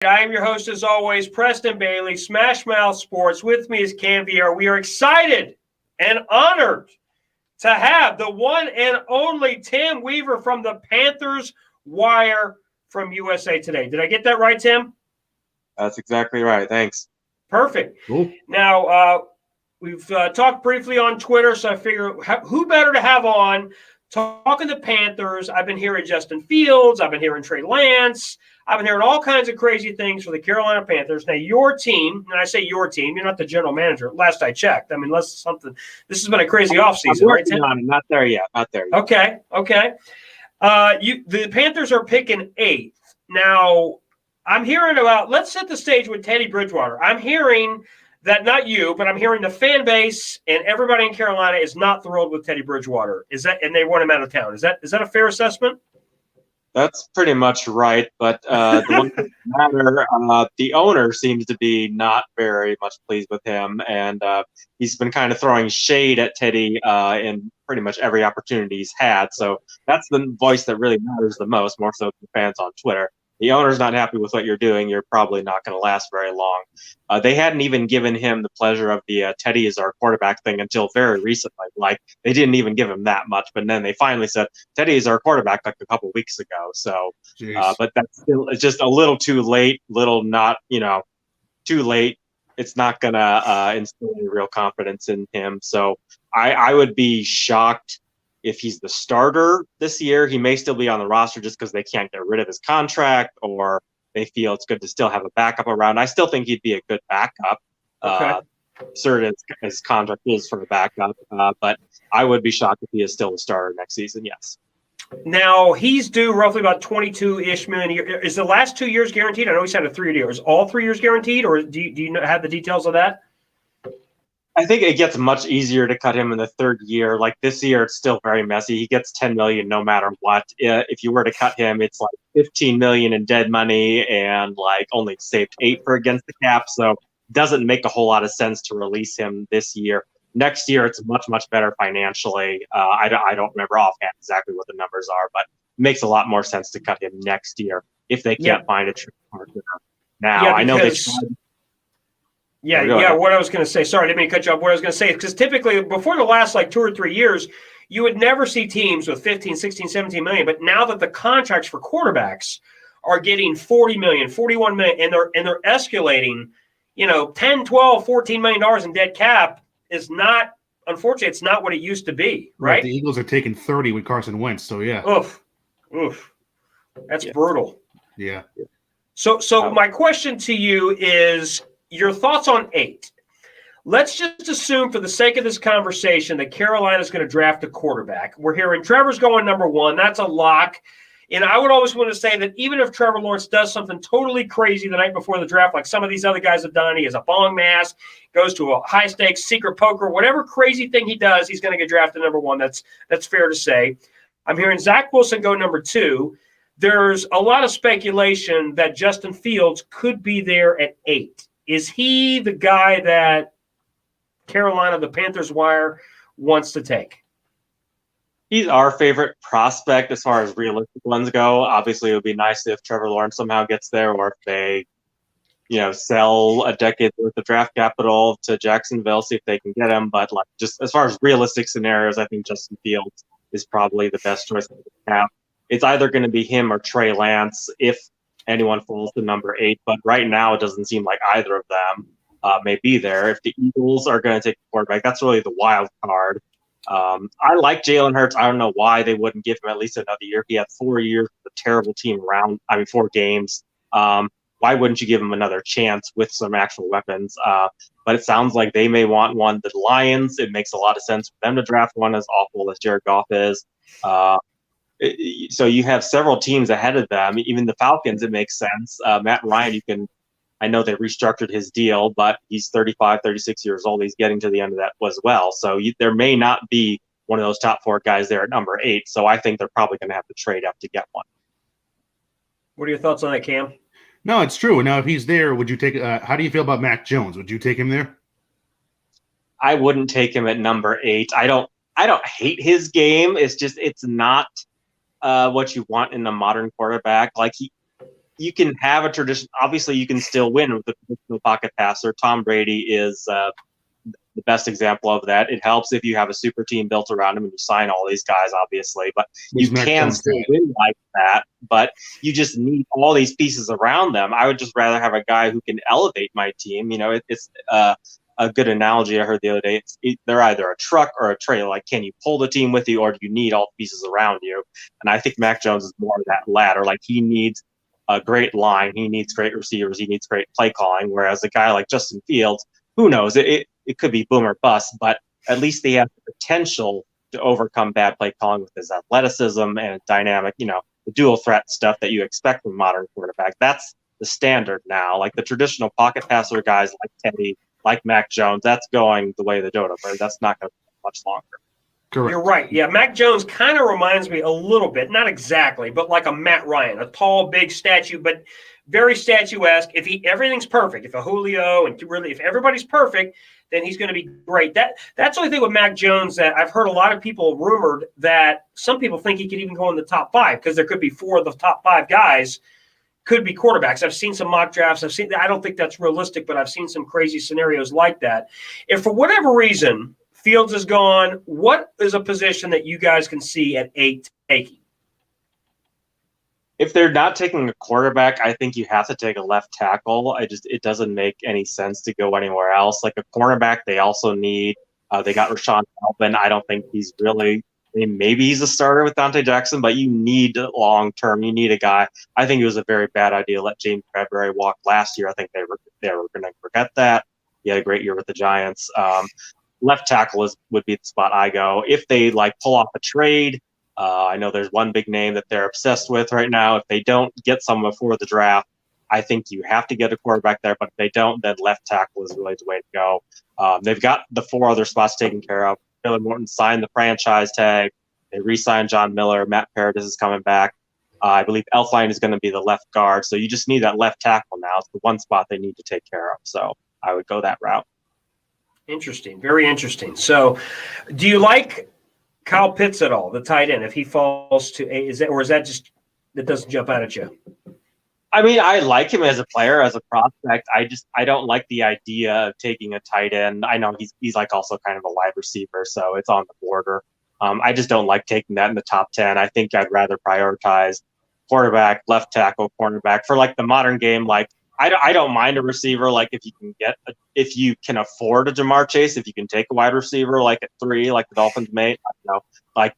I am your host, as always, Preston Bailey, Smash Mouth Sports. With me is Cam Vieira. We are excited and honored to have the one and only Tim Weaver from the Panthers Wire from USA Today. Did I get that right, Tim? That's exactly right. Thanks. Perfect. Cool. Now, we've talked briefly on Twitter, so I figure who better to have on talking the Panthers. I've been hearing Justin Fields. I've been hearing Trey Lance. I've been hearing all kinds of crazy things for the Carolina Panthers. Now, your team, and I say your team, you're not the general manager. Last I checked. I mean, this has been a crazy offseason, right, Tim? Not there yet. Okay. The Panthers are picking 8th. Now, I'm hearing about, let's set the stage with Teddy Bridgewater. I'm hearing that, not you, but I'm hearing the fan base and everybody in Carolina is not thrilled with Teddy Bridgewater. And they want him out of town. Is that a fair assessment? That's pretty much right. But the one thing that matter, the owner seems to be not very much pleased with him, and he's been kind of throwing shade at Teddy in pretty much every opportunity he's had. So that's the voice that really matters the most, more so than fans on Twitter. The owner's not happy with what you're doing, you're probably not going to last very long. They hadn't even given him the pleasure of the Teddy is our quarterback thing until very recently. Like, they didn't even give him that much, but then they finally said, Teddy is our quarterback, like a couple weeks ago. So, but that's still, it's just a little too late, too late. It's not going to instill any real confidence in him. So I would be shocked if he's the starter this year. He may still be on the roster just because they can't get rid of his contract, or they feel it's good to still have a backup around. I still think he'd be a good backup. Okay. Certain his contract is for the backup, but I would be shocked if he is still a starter next season. Yes. Now, he's due roughly about $22-ish million a year. Is the last 2 years guaranteed? I know he's had a 3-year deal. Is all 3 years guaranteed, or do you have the details of that? I think it gets much easier to cut him in the third year. Like this year, it's still very messy. He gets $10 million no matter what. If you were to cut him, it's like $15 million in dead money and like only saved 8 for against the cap. So it doesn't make a whole lot of sense to release him this year. Next year, it's much better financially. I don't remember offhand exactly what the numbers are, but it makes a lot more sense to cut him next year if they can't find a true partner now. I know they tried. What I was going to say, sorry, I didn't mean to cut you off. What I was going to say, because typically before the last 2 or 3 years, you would never see teams with 15, 16, 17 million. But now that the contracts for quarterbacks are getting 40 million, 41 million, and they're escalating, 10, 12, $14 million in dead cap is not, unfortunately, it's not what it used to be, right? The Eagles are taking 30 with Carson Wentz, so yeah. Oof. That's brutal. Yeah. So my question to you is, your thoughts on 8. Let's just assume, for the sake of this conversation, that Carolina's going to draft a quarterback. We're hearing Trevor's going number 1. That's a lock. And I would always want to say that even if Trevor Lawrence does something totally crazy the night before the draft, like some of these other guys have done, he has a bong mask, goes to a high-stakes secret poker, whatever crazy thing he does, he's going to get drafted number 1. That's fair to say. I'm hearing Zach Wilson go number 2. There's a lot of speculation that Justin Fields could be there at 8. Is he the guy that Carolina, the Panthers Wire, wants to take? He's our favorite prospect as far as realistic ones go. Obviously, it would be nice if Trevor Lawrence somehow gets there, or if they, sell a decade worth of draft capital to Jacksonville, see if they can get him. But just as far as realistic scenarios, I think Justin Fields is probably the best choice to have. It's either going to be him or Trey Lance if anyone falls to number 8, but right now it doesn't seem like either of them may be there. If the Eagles are going to take a quarterback, that's really the wild card. I like Jalen Hurts. I don't know why they wouldn't give him at least another year. He had 4 years with a terrible team 4 games. Why wouldn't you give him another chance with some actual weapons? But it sounds like they may want one. The Lions, it makes a lot of sense for them to draft one, as awful as Jared Goff is. So you have several teams ahead of them. Even the Falcons, it makes sense. Matt Ryan, I know they restructured his deal, but he's 35, 36 years old. He's getting to the end of that as well. So there may not be one of those top 4 guys there at number 8. So I think they're probably going to have to trade up to get one. What are your thoughts on that, Cam? No, it's true. Now, if he's there, would you take? How do you feel about Mac Jones? Would you take him there? I wouldn't take him at number 8. I don't hate his game. It's just it's not what you want in a modern quarterback. Like you can have a tradition. Obviously, you can still win with a traditional pocket passer. Tom Brady is the best example of that. It helps if you have a super team built around him and you sign all these guys, obviously, but you can still win like that, but you just need all these pieces around them. I would just rather have a guy who can elevate my team. It's a good analogy I heard the other day. They're either a truck or a trailer. Like, can you pull the team with you, or do you need all the pieces around you? And I think Mac Jones is more of that latter. Like, he needs a great line. He needs great receivers. He needs great play calling, whereas a guy like Justin Fields, who knows? It could be boom or bust, but at least they have the potential to overcome bad play calling with his athleticism and dynamic, the dual threat stuff that you expect from a modern quarterback. That's the standard now. Like the traditional pocket passer guys like Teddy, like Mac Jones, that's going the way of the dodo bird. That's not going to be much longer. Correct. You're right. Yeah, Mac Jones kind of reminds me a little bit, not exactly, but like a Matt Ryan, a tall, big statue, but very statuesque. If everything's perfect, if a Julio and really if everybody's perfect, then he's going to be great. That's the only thing with Mac Jones that I've heard a lot of people rumored that some people think he could even go in the top 5 because there could be 4 of the top 5 guys could be quarterbacks. I've seen some mock drafts. I don't think that's realistic, but I've seen some crazy scenarios like that. If for whatever reason Fields is gone, what is a position that you guys can see at 8 taking? If they're not taking a quarterback, I think you have to take a left tackle. It doesn't make any sense to go anywhere else. Like a cornerback, they also need. They got Rashawn Melvin. I don't think he's really. Maybe he's a starter with Dante Jackson, but you need long term. You need a guy. I think it was a very bad idea to let James Bradbury walk last year. I think they were going to forget that. He had a great year with the Giants. Left tackle would be the spot I go. If they pull off a trade, I know there's one big name that they're obsessed with right now. If they don't get someone before the draft, I think you have to get a quarterback there. But if they don't, then left tackle is really the way to go. They've got the 4 other spots taken care of. Billy Morton signed the franchise tag. They re-signed John Miller. Matt Paradis is coming back. I believe Elflein is going to be the left guard. So you just need that left tackle now. It's the one spot they need to take care of. So I would go that route. Interesting. Very interesting. So do you like Kyle Pitts at all, the tight end, if he falls to 8? Is that just that doesn't jump out at you? I mean, I like him as a player, as a prospect. I don't like the idea of taking a tight end. I know he's also kind of a wide receiver, so it's on the border. I just don't like taking that in the top 10. I think I'd rather prioritize quarterback, left tackle, cornerback for the modern game. I don't mind a receiver. If you can afford a Jamar Chase, if you can take a wide receiver at 3, like the Dolphins made,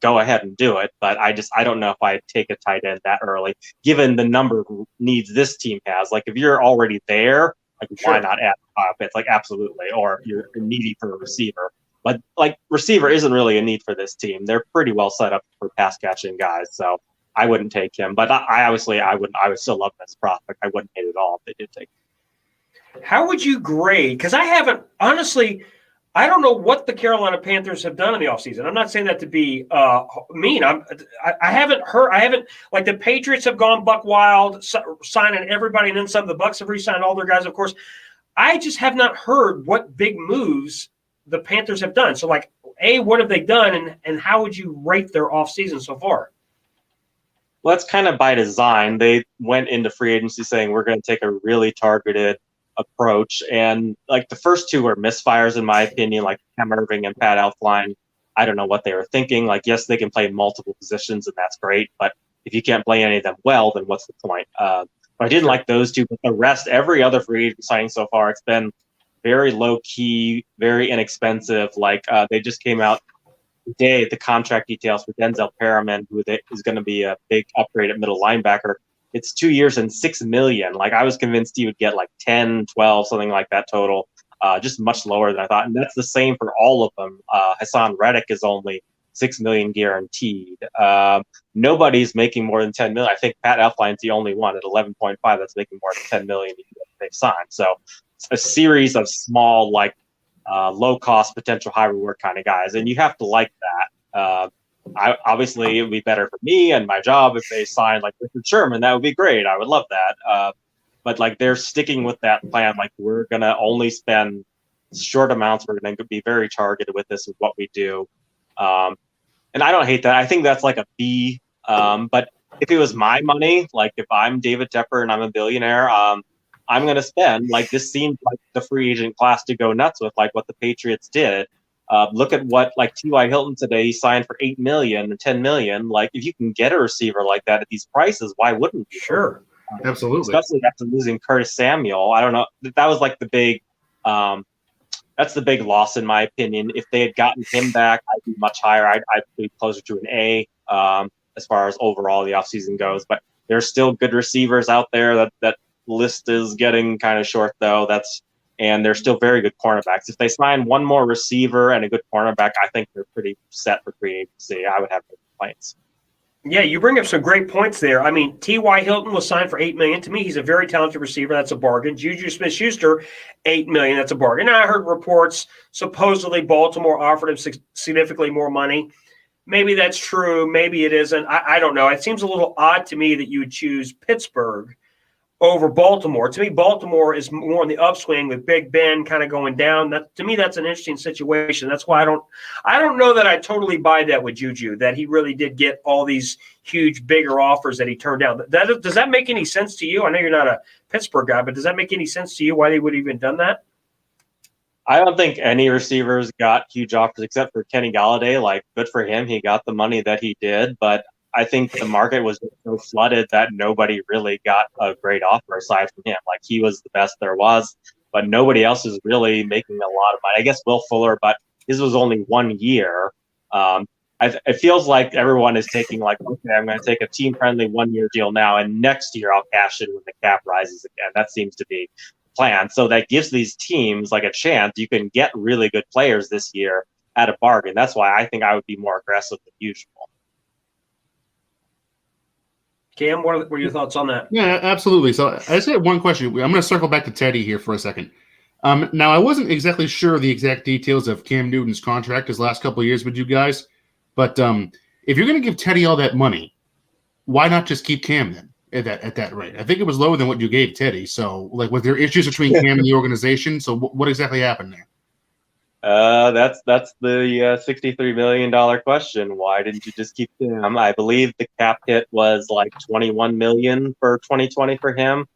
go ahead and do it. But I don't know if I'd take a tight end that early, given the number of needs this team has. If you're already there, sure, why not add Pitts? Absolutely. Or you're needy for a receiver. But receiver isn't really a need for this team. They're pretty well set up for pass catching guys. So I wouldn't take him, but I would still love him as a prospect. I wouldn't hate it at all if they did take him. How would you grade? Because I don't know what the Carolina Panthers have done in the offseason. I'm not saying that to be mean. I haven't heard. The Patriots have gone buck wild, signing everybody, and then some of the Bucs have re-signed all their guys, of course. I just have not heard what big moves the Panthers have done. So, what have they done, and how would you rate their offseason so far? Well, that's kind of by design. They went into free agency saying we're going to take a really targeted approach. And the first 2 were misfires, in my opinion, Cam Irving and Pat Elflein. I don't know what they were thinking. Yes, they can play multiple positions, and that's great. But if you can't play any of them well, then what's the point? But I didn't like those 2. But the rest, every other free agent signing so far, it's been very low key, very inexpensive. They just came out today, the contract details for Denzel Perriman, who is going to be a big upgrade at middle linebacker. It's 2 years and $6 million. I was convinced he would get 10, 12, something like that total, just much lower than I thought. And that's the same for all of them. Hassan Reddick is only $6 million guaranteed. Nobody's making more than $10 million. I think Pat Elflein's the only one at 11.5 that's making more than $10 million they've signed. So it's a series of small, low-cost, potential high-reward kind of guys, and you have to like that. Obviously, it would be better for me and my job if they signed Richard Sherman. That would be great. I would love that. But they're sticking with that plan. We're going to only spend short amounts. We're going to be very targeted with this, with what we do. And I don't hate that. I think that's a B. But if it was my money, like if I'm David Tepper and I'm a billionaire, I'm going to spend, like, this seems like the free agent class to go nuts with, like what the Patriots did. Look at what, like, T.Y. Hilton today, he signed for $8 million and $10 million. Like, if you can get a receiver like that at these prices, why wouldn't you? Sure. Absolutely. Especially after losing Curtis Samuel. I don't know. That was like the big, that's the big loss in my opinion. If they had gotten him back, I'd be much higher. I'd be closer to an A as far as overall the offseason goes. But there's still good receivers out there. That list is getting kind of short though. And they're still very good cornerbacks. If they sign one more receiver and a good cornerback, I think they're pretty set for free agency. I would have no complaints. Yeah, you bring up some great points there. I mean, T.Y. Hilton was signed for $8 million. To me, he's a very talented receiver. That's a bargain. Juju Smith-Schuster, $8 million. That's a bargain. Now, I heard reports supposedly Baltimore offered him significantly more money. Maybe that's true. Maybe it isn't. I don't know. It seems a little odd to me that you would choose Pittsburgh over Baltimore. To me, Baltimore is more on the upswing with Big Ben kind of going down. To me, that's an interesting situation. That's why I don't know that I totally buy that with Juju, that he really did get all these huge, bigger offers that he turned down. Does that make any sense to you? I know you're not a Pittsburgh guy, but does that make any sense to you why they would have even done that? I don't think any receivers got huge offers except for Kenny Galladay. Like, good for him. He got the money that he did, but I think the market was so flooded that nobody really got a great offer aside from him. Like, he was the best there was, but nobody else is really making a lot of money. I guess Will Fuller, but his was only 1 year. It feels like everyone is taking, like, okay, I'm going to take a team-friendly 1 year deal now, and next year I'll cash in when the cap rises again. That seems to be the plan. So that gives these teams like a chance. You can get really good players this year at a bargain. That's why I think I would be more aggressive than usual. Cam, what are your thoughts on that? Yeah, absolutely. So I just had one question. I'm going to circle back to Teddy here for a second. Now, I wasn't exactly sure the exact details of Cam Newton's contract his last couple of years with you guys, but if you're going to give Teddy all that money, why not just keep Cam then at that rate? I think it was lower than what you gave Teddy. So, like, was there issues between Cam and the organization? So, what exactly happened there? That's the $63 million question. Why didn't you just keep him? I believe the cap hit was like $21 million for 2020 for him.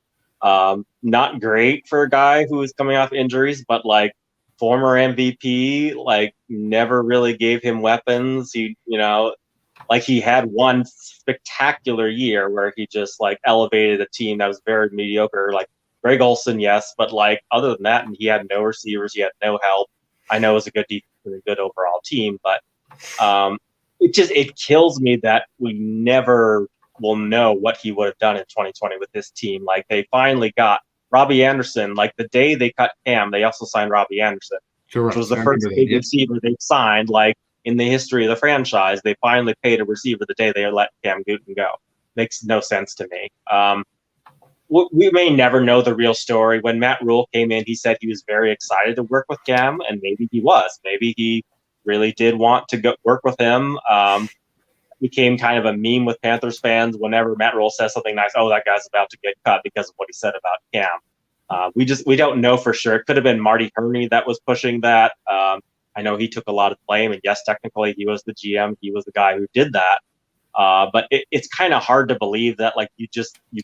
Not great for a guy who was coming off injuries, but like former MVP, like never really gave him weapons. He had one spectacular year where he just like elevated a team that was very mediocre. Like Greg Olsen, yes, but like other than that, and he had no receivers, he had no help. I know it was a good defense and a good overall team, but it kills me that we never will know what he would have done in 2020 with this team. Like, they finally got Robbie Anderson. Like, the day they cut Cam, they also signed Robbie Anderson, Correct. which was the first big receiver they signed. Like, in the history of the franchise, they finally paid a receiver the day they let Cam Newton go. Makes no sense to me. We may never know the real story. When Matt Rule came in, he said he was very excited to work with Cam, and maybe he was. Maybe he really did want to go work with him. Became kind of a meme with Panthers fans whenever Matt Rule says something nice. Oh, that guy's about to get cut because of what he said about Cam. We don't know for sure. It could have been Marty Herney that was pushing that. I know he took a lot of blame, and yes, technically he was the GM. He was the guy who did that. But it's kind of hard to believe that, like, you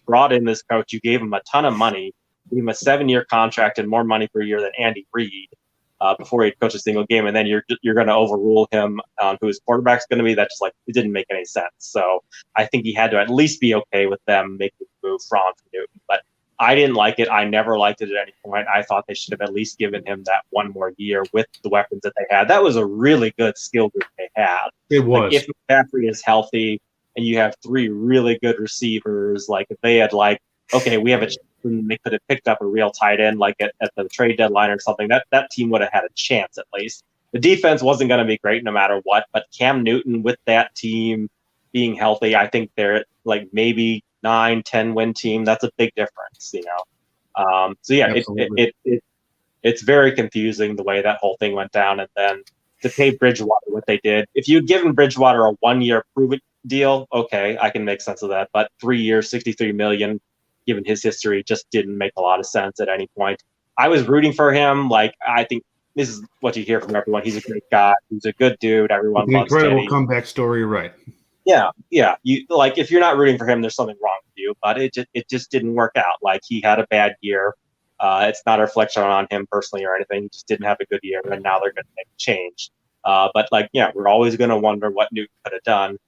brought in this coach, you gave him a ton of money, gave him a 7-year contract and more money per year than Andy Reid before he'd coach a single game, and then you're going to overrule him on who his quarterback's going to be. That just, like, it didn't make any sense. So I think he had to at least be okay with them making the move for Newton. But I didn't like it. I never liked it at any point. I thought they should have at least given him that one more year with the weapons that they had. That was a really good skill group they had. It was. Like, if McCaffrey is healthy and you have 3 really good receivers, like if they had we have they could have picked up a real tight end like at the trade deadline or something, that team would have had a chance at least. The defense wasn't going to be great no matter what, but Cam Newton with that team being healthy, I think they're like maybe 9-10 win team. That's a big difference, So yeah, it's very confusing the way that whole thing went down. And then to pay Bridgewater what they did, if you'd given Bridgewater a 1-year prove it deal, okay, I can make sense of that. But 3 years, $63 million, given his history, just didn't make a lot of sense at any point. I was rooting for him. Like, I think this is what you hear from everyone. He's a great guy. He's a good dude. Everyone loves Incredible Teddy. comeback story, right? Yeah. You like if you're not rooting for him, there's something wrong with you. But it just didn't work out. Like he had a bad year. It's not a reflection on him personally or anything. He just didn't have a good year, and now they're going to make a change. But we're always going to wonder what Newton could have done.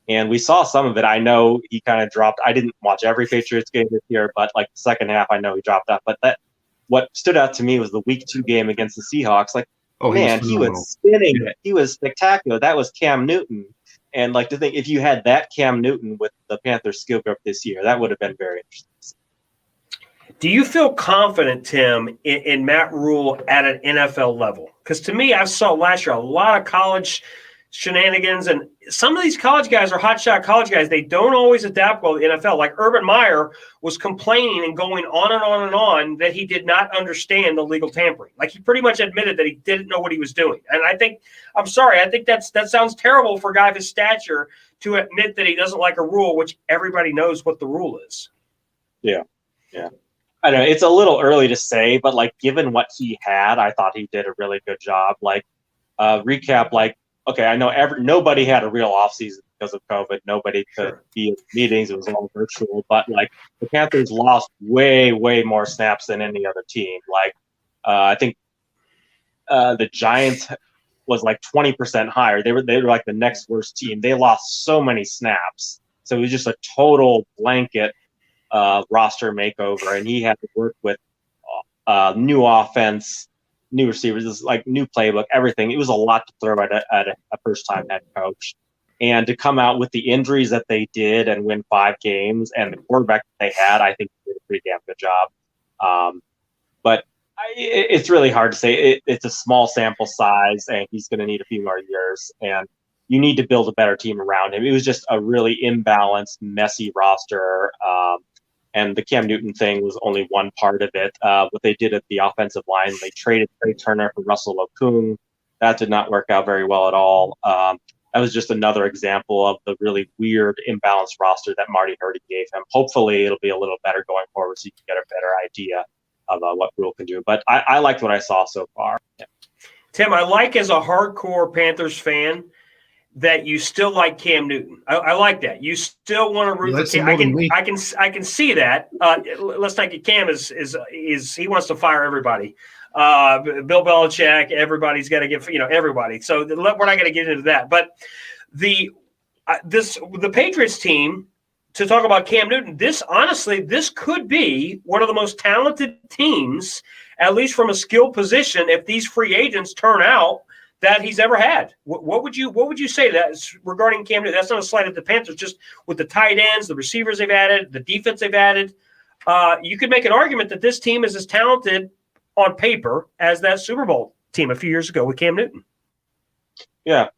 And we saw some of it. I know he kind of dropped. I didn't watch every Patriots game this year, but like the second half, I know he dropped off. But what stood out to me was the Week 2 game against the Seahawks. Like, he was spinning it. He was spectacular. That was Cam Newton. And like to think, if you had that Cam Newton with the Panthers skill group this year, that would have been very interesting. Do you feel confident, Tim, in Matt Rule at an NFL level? Because to me, I saw last year a lot of college shenanigans, and some of these college guys are hotshot college guys. They don't always adapt well to the NFL. Like Urban Meyer was complaining and going on and on and on that he did not understand the legal tampering. Like he pretty much admitted that he didn't know what he was doing. And I think that sounds terrible for a guy of his stature to admit that he doesn't like a rule, which everybody knows what the rule is. Yeah. I don't know. It's a little early to say, but like given what he had, I thought he did a really good job. Like recap, like, okay, I know nobody had a real offseason because of COVID. Nobody could be in meetings. It was all virtual. But, like, the Panthers lost way, way more snaps than any other team. Like, I think the Giants was, like, 20% higher. They were like, the next worst team. They lost so many snaps. So it was just a total blanket roster makeover. And he had to work with new offense, new receivers, like new playbook, everything. It was a lot to throw at a first-time head coach. And to come out with the injuries that they did and win 5 games and the quarterback that they had, I think they did a pretty damn good job. But it's really hard to say. It's a small sample size, and he's going to need a few more years. And you need to build a better team around him. It was just a really imbalanced, messy roster. And the Cam Newton thing was only one part of it. What they did at the offensive line, they traded Trey Turner for Russell Okung. That did not work out very well at all. That was just another example of the really weird, imbalanced roster that Marty Hurdy gave him. Hopefully, it'll be a little better going forward so you can get a better idea of what Rule can do. But I liked what I saw so far. Yeah. Tim, I like as a hardcore Panthers fan that you still like Cam Newton. I like that. You still want to root for Cam. I can see that. Let's not get Cam is he wants to fire everybody. Bill Belichick, everybody's got to give everybody. So we're not going to get into that. But the Patriots team, to talk about Cam Newton, this could be one of the most talented teams, at least from a skill position, if these free agents turn out, that he's ever had. What would you say that regarding Cam Newton? That's not a slight at the Panthers, just with the tight ends, the receivers they've added, the defense they've added. You could make an argument that this team is as talented on paper as that Super Bowl team a few years ago with Cam Newton. Yeah,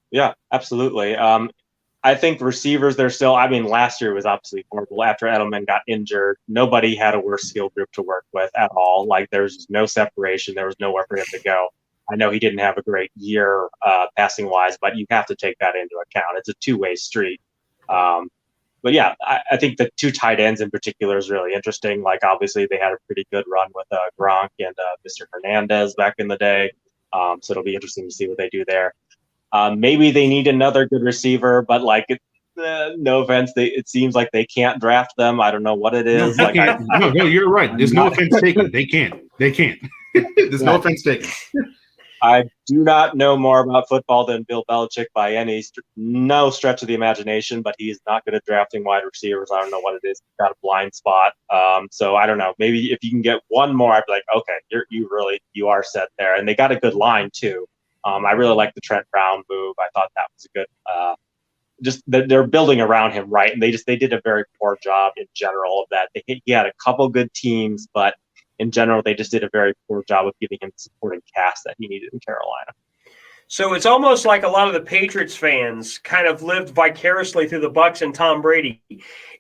absolutely. I think receivers, they're still, last year was absolutely horrible. After Edelman got injured, nobody had a worse skill group to work with at all. Like, there's just no separation. There was nowhere for him to go. I know he didn't have a great year passing wise, but you have to take that into account. It's a two-way street. But yeah, I think the 2 tight ends in particular is really interesting. Like, obviously they had a pretty good run with Gronk and Mr. Hernandez back in the day. So it'll be interesting to see what they do there. Maybe they need another good receiver, but like, no offense, it seems like they can't draft them. I don't know what it is. No, you're right. There's no offense taken. They can't. There's no offense taken. I do not know more about football than Bill Belichick by no stretch of the imagination, but he's not good at drafting wide receivers. I don't know what it is. He's got a blind spot. So I don't know. Maybe if you can get one more, I'd be like, okay, you are set there. And they got a good line too. I really like the Trent Brown move. I thought that was a good. They're building around him, right? And they did a very poor job in general of that. He had a couple good teams, but in general, they just did a very poor job of giving him the supporting cast that he needed in Carolina. So it's almost like a lot of the Patriots fans kind of lived vicariously through the Bucs and Tom Brady.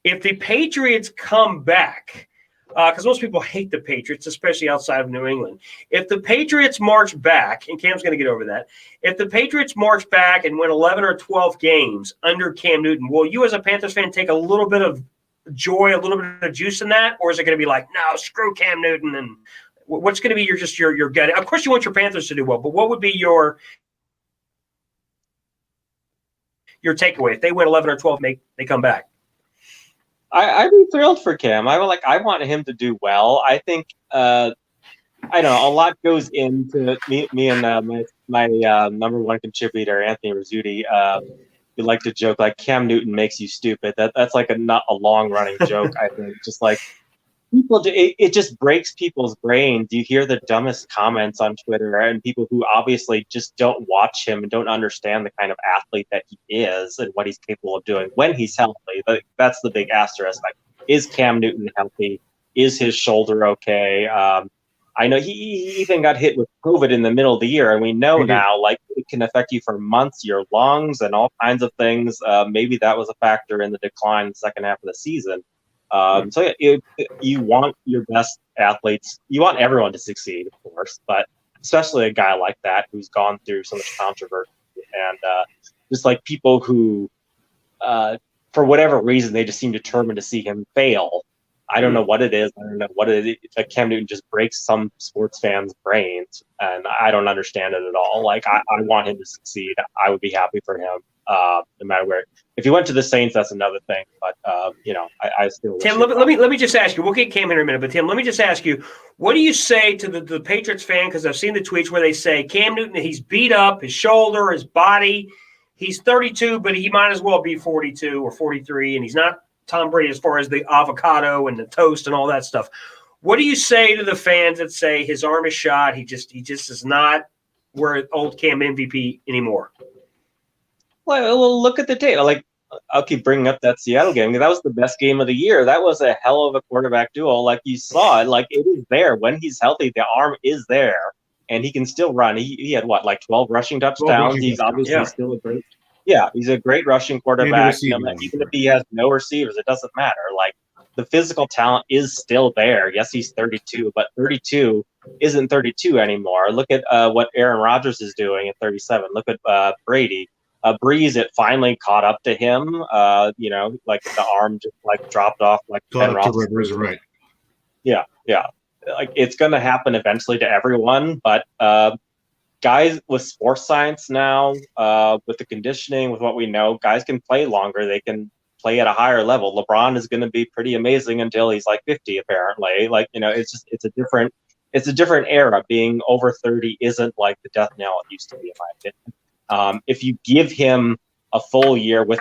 If the Patriots come back, because most people hate the Patriots, especially outside of New England. If the Patriots march back, and Cam's going to get over that, if the Patriots march back and win 11 or 12 games under Cam Newton, will you as a Panthers fan take a little bit of joy, a little bit of juice in that, or is it going to be like, no, screw Cam Newton? And what's going to be your gut? Of course, you want your Panthers to do well, but what would be your your takeaway? If they win 11 or 12, they come back. I'd be thrilled for Cam. I want him to do well. I think I don't know. A lot goes into me and my number one contributor, Anthony Rizzuti. We like to joke like Cam Newton makes you stupid. That's like not a long running joke. I think just like people do, it just breaks people's brains. You hear the dumbest comments on Twitter, and people who obviously just don't watch him and don't understand the kind of athlete that he is and what he's capable of doing when he's healthy. That's the big asterisk. Like, is Cam Newton healthy? Is his shoulder okay? I know he even got hit with COVID in the middle of the year, and we know now, like, it can affect you for months, your lungs, and all kinds of things. Maybe that was a factor in the decline in the second half of the season. So yeah, you want your best athletes, you want everyone to succeed, of course, but especially a guy like that who's gone through so much controversy and just like people who, for whatever reason, they just seem determined to see him fail. I don't know what it is. I don't know what it is. Like, Cam Newton just breaks some sports fans' brains, and I don't understand it at all. Like, I want him to succeed. I would be happy for him, no matter where. If he went to the Saints, that's another thing. But I still. Tim, let me just ask you. We'll get Cam in a minute, but Tim, let me just ask you: what do you say to the Patriots fan? Because I've seen the tweets where they say Cam Newton, he's beat up, his shoulder, his body. He's 32, but he might as well be 42 or 43, and he's not Tom Brady as far as the avocado and the toast and all that stuff. What do you say to the fans that say his arm is shot? He just is not where old Cam MVP anymore. Well, look at the tape. Like, I'll keep bringing up that Seattle game. That was the best game of the year. That was a hell of a quarterback duel. Like, you saw it. Like, it is there. When he's healthy, the arm is there, and he can still run. He had, 12 rushing touchdowns. He's obviously still a great – he's a great rushing quarterback. Even if he has no receivers, it doesn't matter. Like, the physical talent is still there. Yes, he's 32, but 32 isn't 32 anymore. Look at what Aaron Rodgers is doing at 37. Look at Brady. Breeze, it finally caught up to him. Like the arm just dropped off like Ben Rivers, right? Yeah. Like, it's going to happen eventually to everyone, but guys with sports science now, with the conditioning, with what we know, guys can play longer. They can play at a higher level. LeBron is going to be pretty amazing until he's 50, apparently. It's a different era. Being over 30 isn't like the death knell it used to be, in my opinion. If you give him a full year with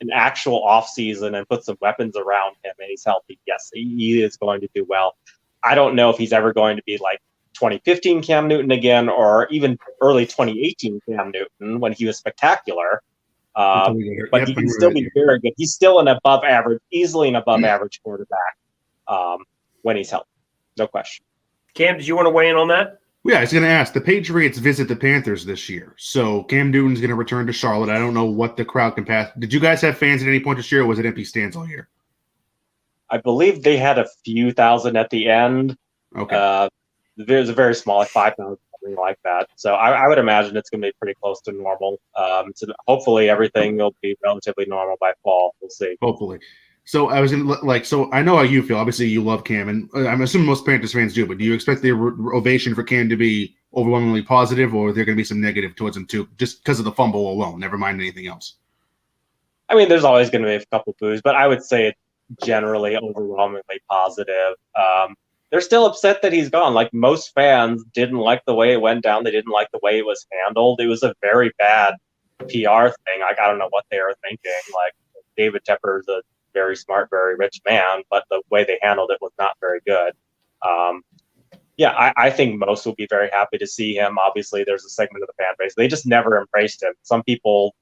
an actual offseason and put some weapons around him and he's healthy, yes, he is going to do well. I don't know if he's ever going to be like 2015 Cam Newton again, or even early 2018 Cam Newton when he was spectacular. But he can still be very good. He's still easily an above average quarterback when he's healthy. No question. Cam, did you want to weigh in on that? Yeah, I was going to ask. The Patriots visit the Panthers this year, so Cam Newton's going to return to Charlotte. I don't know what the crowd can pass. Did you guys have fans at any point this year, or was it empty stands all year? I believe they had a few thousand at the end. Okay. There's a very small, 5,000, something like that. So I would imagine it's going to be pretty close to normal. So hopefully everything will be relatively normal by fall. We'll see. Hopefully. So I was so I know how you feel. Obviously, you love Cam, and I'm assuming most Panthers fans do. But do you expect the ovation for Cam to be overwhelmingly positive, or are there going to be some negative towards him too, just because of the fumble alone? Never mind anything else. I mean, there's always going to be a couple boos, but I would say it's generally overwhelmingly positive. They're still upset that he's gone. Like, most fans didn't like the way it went down. They didn't like the way it was handled. It was a very bad PR thing. Like, I don't know what they were thinking. Like, David Tepper is a very smart, very rich man, but the way they handled it was not very good. I think most will be very happy to see him. Obviously, there's a segment of the fan base. They just never embraced him. Some people,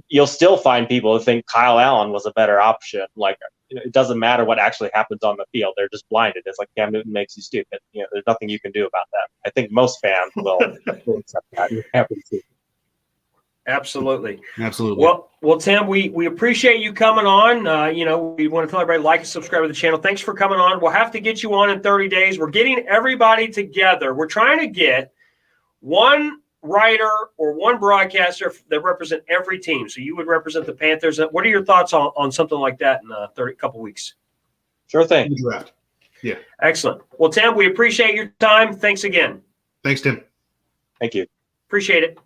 you'll still find people who think Kyle Allen was a better option. Like, it doesn't matter what actually happens on the field. They're just blinded. It's like Cam Newton makes you stupid. There's nothing you can do about that. I think most fans will accept that. You're happy to see. Absolutely. Well, Tim, we appreciate you coming on. We want to tell everybody, like and subscribe to the channel. Thanks for coming on. We'll have to get you on in 30 days. We're getting everybody together. We're trying to get one writer or one broadcaster that represent every team. So you would represent the Panthers. What are your thoughts on something like that in a couple weeks? Sure thing. Draft. Yeah. Excellent. Well, Tim, we appreciate your time. Thanks again. Thanks, Tim. Thank you. Appreciate it.